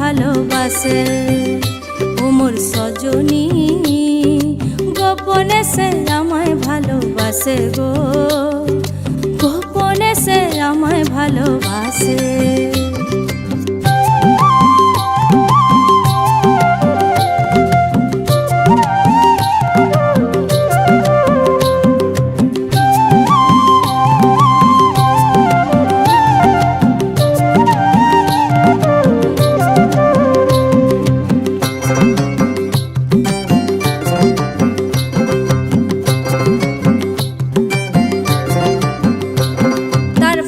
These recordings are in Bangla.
ভালোবাসে। ও মোর সজনী গোপনে সে আমায় ভালোবাসে গো, গোপনে সে আমায় ভালোবাসে।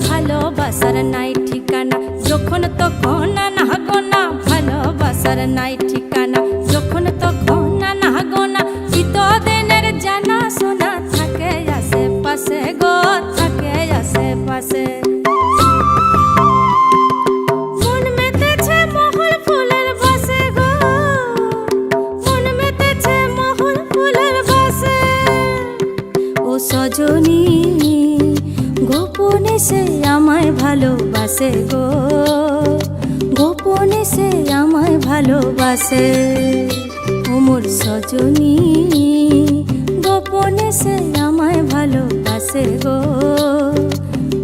ভালোবাসার নাই ঠিকানা যখন তখন না গোনা, ভালোবাসার নাই ঠিকানা যখন তখন না গোনা। চিতদিনের জানা শোনা থাকে আশেপাশে গো, থাকে আশেপাশে। মন মেতেছে মহুল ফুলের বাসে গো, মন মেতেছে মহুল ফুলের বাসে। ও সজনী গোপনে সে আমায় ভালোবাসে গো, গোপনে সে আমায় ভালোবাসে। ও মোর সজনী গোপনে সে আমায় ভালোবাসে গো,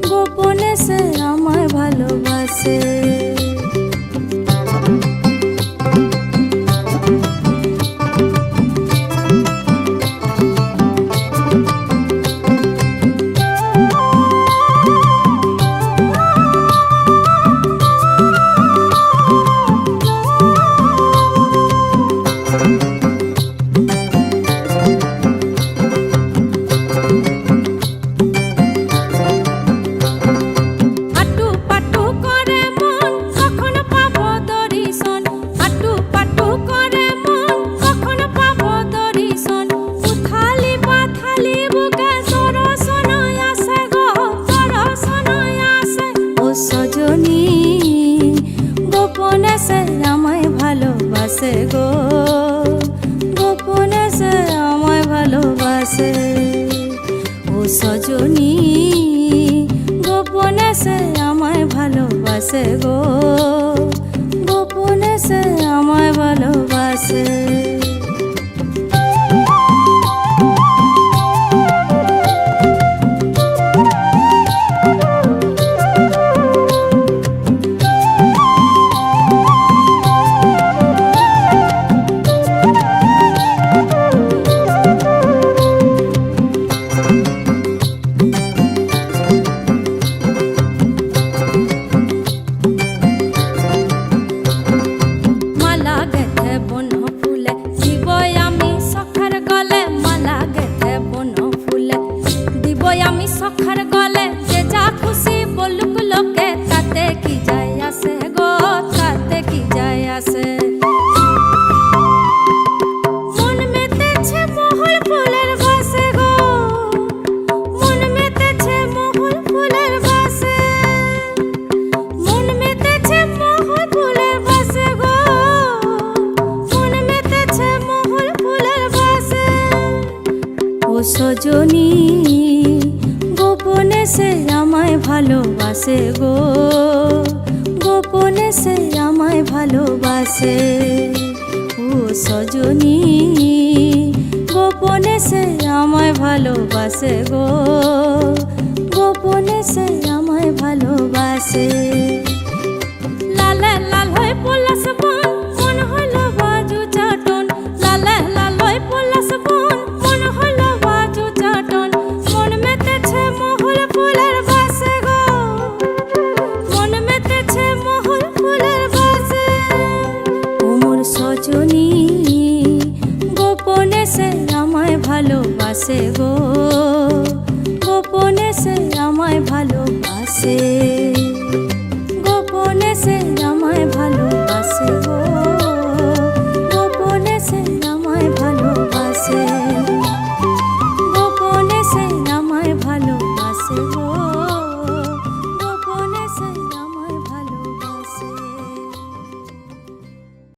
গোপনে সে আমায় ভালোবাসে। সজনী গোপনে সে আমায় ভালোবাসে গো, গোপনে সে আমায় ভালোবাসে। ও সজনী গোপনে সে আমায় ভালোবাসে গো, গোপনে সে আমায় ভালোবাসে। আমি সখার গলে যে যা খুশি বলুক লোকে, তাতে কি যায় আসে গো, তাতে কি যায় আসে। মন মেতেছে মহুল ফুলের বাসে গো, মন মেতেছে মহুল ফুলের বাসে, মন মেতেছে মহুল ফুলের বাসে গো, মন মেতেছে মহুল ফুলের বাসে। ও সজনী গোপনে সে আমায় ভালোবাসে গো, গোপনে সে আমায় ভালোবাসে। ও সজনী গোপনে সে আমায় ভালোবাসে গো, গোপনে সে আমায় ভালোবাসে। লালে লাল হয়ে পলাশ বন মন হলো বাজু চাটন, লালে লাল হয়ে পলাশ বন মন হলো বাজু চাটন। মন মেতেছে মহুল ফুলের বাসে গো, মন মেতেছে মহুল ফুলের বাসে। ও মোর সজনী গোপনে সে আমায় ভালোবাসে গো, গোপনে সে আমায় ভালোবাসে।